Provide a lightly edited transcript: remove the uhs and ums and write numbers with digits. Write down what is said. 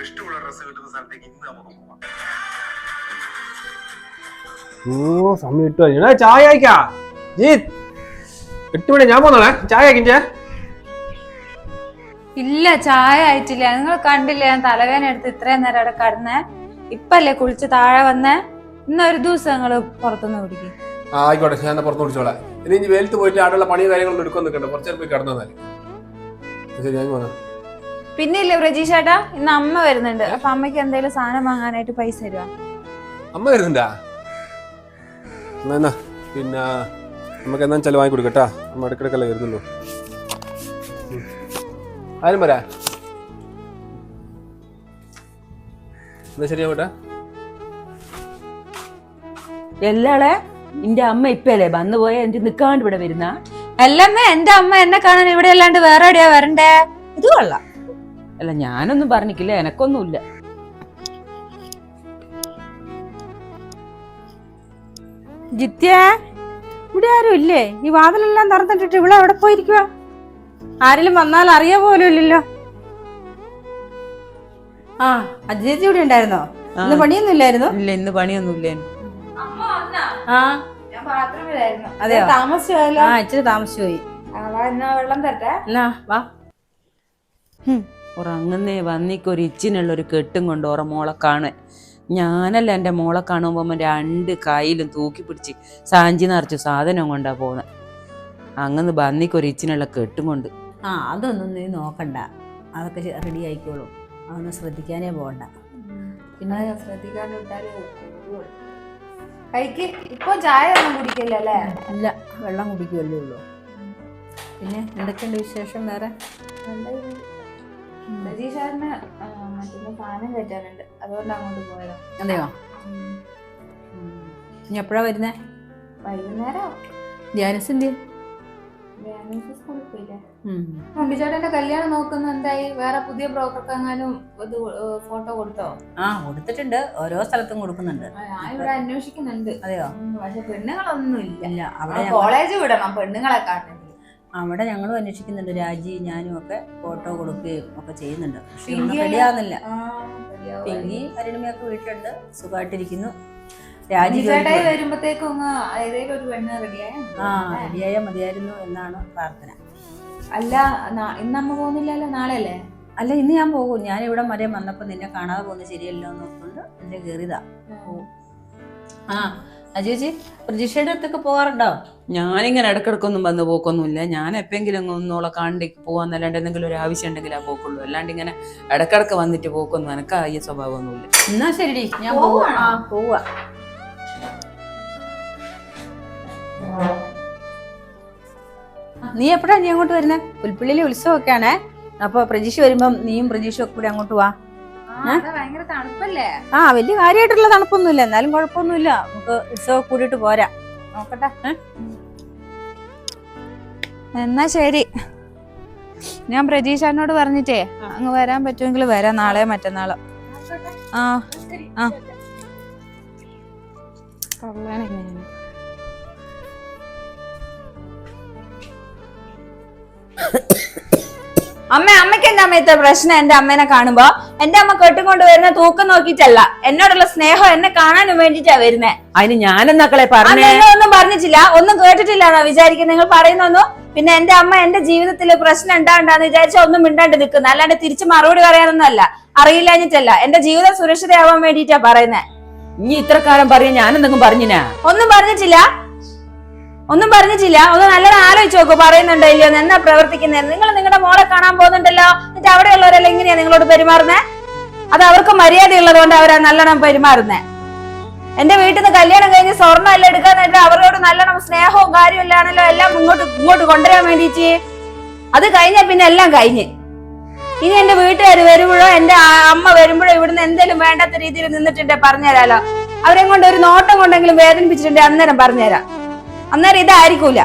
ഇഷ്ടമുള്ള ഡ്രസ്സ് കിട്ടുന്ന സ്ഥലത്തേക്ക് ഇന്ന് നമുക്ക് പോവാം. ഓ സമയം 8 മണി. ചായ അയക്കാ ജീത് 8 മണി ഞാൻ പോന്നോളെ. ചായ അയക്കിഞ്ചേ. ഇല്ല ചായ ആയിട്ടില്ല. നിങ്ങൾ കണ്ടില്ല ഞാൻ തലവേദന എടുത്ത് ഇത്രയും നേരം അവിടെ കടന്നേ. ഇപ്പല്ലേ കുളിച്ച് താഴെ വന്നേ. ഇന്നൊരു ദിവസം നിങ്ങള് പുറത്തുനിന്ന് കുടിക്കും. ആയിക്കോട്ടെ, ഞാൻ പുറത്ത് കുടിച്ചോളാം. ഇനി വെയിലത്ത് പോയിട്ട് അവിടെയുള്ള പണി കാര്യങ്ങളൊന്നും എടുക്കാൻ നിൽക്കണ്ട. കുറച്ചേരം പോയി കിടന്നാൽ ശരി. ഞാൻ പോകാം. പിന്നെ ഇല്ലേ പ്രജീഷേട്ടാ, ഇന്ന് അമ്മ വരുന്നുണ്ട്. അപ്പൊ അമ്മയ്ക്ക് എന്തെങ്കിലും സാധനം വാങ്ങാനായിട്ട് പൈസ തരുവാ. അമ്മ വരുന്നുണ്ടാ? എന്നാ പിന്നെ നമുക്ക് എന്നാ ചെലവ് വാങ്ങി കൊടുക്കട്ടാ. അമ്മ ഇടക്കിടക്കല്ലേ വരുന്നുള്ളൂ. ആരും വരാ എന്നാ ശരിയാവട്ടെ. എല്ലാളെ എന്റെ അമ്മ ഇപ്പല്ലേ വന്നു പോയ എന്റെ നിക്കാണ്ട് ഇവിടെ വരുന്ന അല്ലമ്മ, എന്റെ അമ്മ എന്നെ കാണാൻ ഇവിടെ അല്ലാണ്ട് വേറെ എവിടെയാ വരണ്ടേ? ഇത് കൊള്ളാം. അല്ല ഞാനൊന്നും പറഞ്ഞിട്ടില്ല, എനക്കൊന്നുമില്ല. ജിത്യ, ഇവിടെ ആരും ഇല്ലേ? ഈ വാതിലെല്ലാം തുറന്നിട്ടിട്ട് ഇവിടെ എവിടെ പോയിരിക്കുക? ആരെങ്കിലും വന്നാൽ അറിയാ പോലും ഇല്ലല്ലോ. ആ അജിജി ഇവിടെ ഉണ്ടായിരുന്നോ? ഇന്ന് പണിയൊന്നും ഇല്ലായിരുന്നു? ഇല്ല, ഇന്ന് പണിയൊന്നും ഇല്ലായിരുന്നു. ആ ഞാൻ ബാത്റൂമിലായിരുന്നു. അതെയോ? താമസിച്ചല്ലോ. ആ ഇച്ചിരി താമസിച്ചു പോയി. വെള്ളം തരട്ടെ. എന്നാ വാ. ഉറങ്ങുന്നേ വന്നിക്കൊരു ഇച്ചിനുള്ള ഒരു കെട്ടും കൊണ്ട് ഓറ മോളെ കാണുക. ഞാനല്ല എൻ്റെ മോളെ കാണുമ്പോൾ 2 കൈയിലും തൂക്കി പിടിച്ച് സാഞ്ചി നിറച്ചു സാധനം കൊണ്ടാ പോകുന്നത്. അങ്ങനെ ബന്നിക്കൊരു ഇച്ചിനുള്ള കെട്ടും കൊണ്ട്. ആ അതൊന്നും നീ നോക്കണ്ട, അതൊക്കെ റെഡി ആയിക്കോളും. അതൊന്നും ശ്രദ്ധിക്കാനേ പോകണ്ട. പിന്നെ ശ്രദ്ധിക്കാണ്ട് വിട്ടാല് കഴിക്ക്. ഇപ്പൊ ചായ ഒന്നും കുടിക്കില്ലല്ലേ? ഇല്ല, വെള്ളം കുടിക്കുമല്ലേ ഉള്ളൂ. പിന്നെ എന്തൊക്കെയുണ്ട് വിശേഷം വേറെ? പ്രജീഷാറിന് മറ്റേ സാധനം കയറ്റാനുണ്ട്, അതുകൊണ്ട് അങ്ങോട്ട് പോയതാ. അതെയോ? ഇനി എപ്പോഴാ വരുന്നേ? വൈകുന്നേരം. ധ്യാനസിന്റെ സ്കൂളിൽ പോയില്ലേ? ഉണ്ണിച്ചേട്ടന്റെ കല്യാണം നോക്കുന്ന എന്തായി? വേറെ പുതിയ ബ്രോക്കർക്ക് എങ്ങാനും ഫോട്ടോ കൊടുത്തോ? ആ കൊടുത്തിട്ടുണ്ട്, ഓരോ സ്ഥലത്തും കൊടുക്കുന്നുണ്ട്. ഞാൻ ഇവിടെ അന്വേഷിക്കുന്നുണ്ട്. അതെയോ? പക്ഷെ പെണ്ണുങ്ങളൊന്നും ഇല്ല. അവിടെ കോളേജ് വിടണം പെണ്ണുങ്ങളെ കാണണമെങ്കിൽ. അവിടെ ഞങ്ങളും അന്വേഷിക്കുന്നുണ്ട്. രാജി ഞാനും ഒക്കെ ഫോട്ടോ കൊടുക്കുകയും ഒക്കെ ചെയ്യുന്നുണ്ട്. പക്ഷെ ഒന്നും റെഡിയാവുന്നില്ല. പിങ്കി അരുണിമയൊക്കെ വീട്ടിലുണ്ട്, സുഖമായിട്ടിരിക്കുന്നു. രാജി വരുമ്പോഴത്തേക്കും ഏതെങ്കിലും ഒരു പെണ്ണ് റെഡിയായാൽ മതിയായിരുന്നു എന്നാണ് പ്രാർത്ഥന. അല്ല, ഇന്നമ്മ പോകുന്നില്ലല്ലോ, നാളെ അല്ലേ? അല്ല, ഇന്ന് ഞാൻ പോകും. ഞാൻ ഇവിടെ വരെ വന്നപ്പോൾ നിന്നെ കാണാതെ പോകുന്നത് ശരിയല്ലോ എന്ന് ഓർത്തുകൊണ്ട് എന്നെ കയറിയതാ. ആ അജേജി, പ്രതീക്ഷയുടെ അടുത്തൊക്കെ പോകാറുണ്ടോ? ഞാനിങ്ങനെ ഇടക്കിടക്കൊന്നും വന്ന് പോക്കൊന്നുമില്ല. ഞാൻ എപ്പെങ്കിലും ഒന്നോളെ കാണ്ടിക്ക് പോവാന്നല്ലാണ്ട് എന്തെങ്കിലും ഒരു ആവശ്യം ഉണ്ടെങ്കിൽ ആ പോക്കുള്ളൂ. അല്ലാണ്ട് ഇങ്ങനെ ഇടക്കിടക്ക് വന്നിട്ട് പോക്കൊന്നും എനക്ക് ഈ സ്വഭാവമൊന്നുമില്ല. എന്നാ ശരിടി, ഞാൻ പോവാ. ആ പോവാ. നീ എപ്പോഴാ നീ അങ്ങോട്ട് വരുന്നേ? പുൽപ്പള്ളിയിലെ ഉത്സവമൊക്കെ ആണേ. അപ്പൊ പ്രതീക്ഷ വരുമ്പം നീയും പ്രതീക്ഷയും ഒക്കെ കൂടി അങ്ങോട്ട് വാ. ഭയങ്കര തണുപ്പല്ലേ? ആ വലിയ കാര്യമായിട്ടുള്ള തണുപ്പൊന്നുമില്ല, എന്നാലും കുഴപ്പമൊന്നുമില്ല. നമുക്ക് ഉത്സവം കൂടിയിട്ട് പോരാ. നോക്കട്ടെ. എന്നാ ശരി, ഞാൻ പ്രതീക്ഷനോട് പറഞ്ഞിട്ടേ അങ്ങ് വരാൻ പറ്റുമെങ്കിൽ വരാം, നാളെയോ മറ്റന്നാളോ. ആ ആ അമ്മയ്ക്ക് എന്റെ അമ്മയത്തെ പ്രശ്നം. എന്റെ അമ്മേനെ കാണുമ്പോ എന്റെ അമ്മ കെട്ടുകൊണ്ട് വരുന്ന തൂക്കം നോക്കിയിട്ടല്ല, എന്നോടുള്ള സ്നേഹം എന്നെ കാണാനും വേണ്ടിട്ടാ വരുന്നേ. അതിന് ഞാനെന്നക്കളെ പറഞ്ഞേ? ഒന്നും പറഞ്ഞിട്ടില്ല, ഒന്നും കേട്ടിട്ടില്ലാന്നാ വിചാരിക്കുന്നത് നിങ്ങൾ പറയുന്നൊന്നും. പിന്നെ എന്റെ അമ്മ എന്റെ ജീവിതത്തിൽ പ്രശ്നം ഉണ്ടാണ്ടാന്ന് വിചാരിച്ചാൽ ഒന്നും മിണ്ടാണ്ട് നിൽക്കുന്ന, അല്ലാണ്ട് തിരിച്ച് മറുപടി പറയാനൊന്നും അല്ല, അറിയില്ലാഞ്ഞിട്ടല്ല. എന്റെ ജീവിതം സുരക്ഷിതയാവാൻ വേണ്ടിട്ടാ പറയുന്നേ. ഇനി ഇത്ര കാലം പറയാ ഞാനെന്തെങ്കിലും പറഞ്ഞിനാ? ഒന്നും പറഞ്ഞിട്ടില്ല. ഒന്ന് നല്ലോണം ആലോചിച്ച് നോക്കൂ, പറയുന്നുണ്ടോ ഇല്ലയോ, എന്നാ പ്രവർത്തിക്കുന്നത്. നിങ്ങൾ നിങ്ങളുടെ മോളെ കാണാൻ പോകുന്നുണ്ടല്ലോ, എന്നിട്ട് അവിടെയുള്ളവരെല്ലാം എങ്ങനെയാ നിങ്ങളോട് പെരുമാറുന്നേ? അത് അവർക്ക് മര്യാദ ഉള്ളതുകൊണ്ട് അവരാ നല്ലോണം പെരുമാറുന്നേ. എന്റെ വീട്ടിൽ നിന്ന് കല്യാണം കഴിഞ്ഞ് സ്വർണ്ണം എല്ലാം എടുക്കാന്നിട്ട് അവരോട് നല്ലോണം സ്നേഹവും കാര്യമില്ലാണല്ലോ എല്ലാം ഇങ്ങോട്ട് കൊണ്ടുവരാൻ വേണ്ടിട്ട്. അത് കഴിഞ്ഞ പിന്നെ എല്ലാം കഴിഞ്ഞ്. ഇനി എന്റെ വീട്ടുകാർ വരുമ്പോഴോ എന്റെ അമ്മ വരുമ്പോഴോ ഇവിടുന്ന് എന്തെങ്കിലും വേണ്ടാത്ത രീതിയിൽ നിന്നിട്ടുണ്ടെ പറഞ്ഞുതരാലോ. അവരെ കൊണ്ട് ഒരു നോട്ടം കൊണ്ടെങ്കിലും വേദനിപ്പിച്ചിട്ടുണ്ടെ അന്നേരം പറഞ്ഞുതരാം. അന്നേരം ഇതായിരിക്കൂല.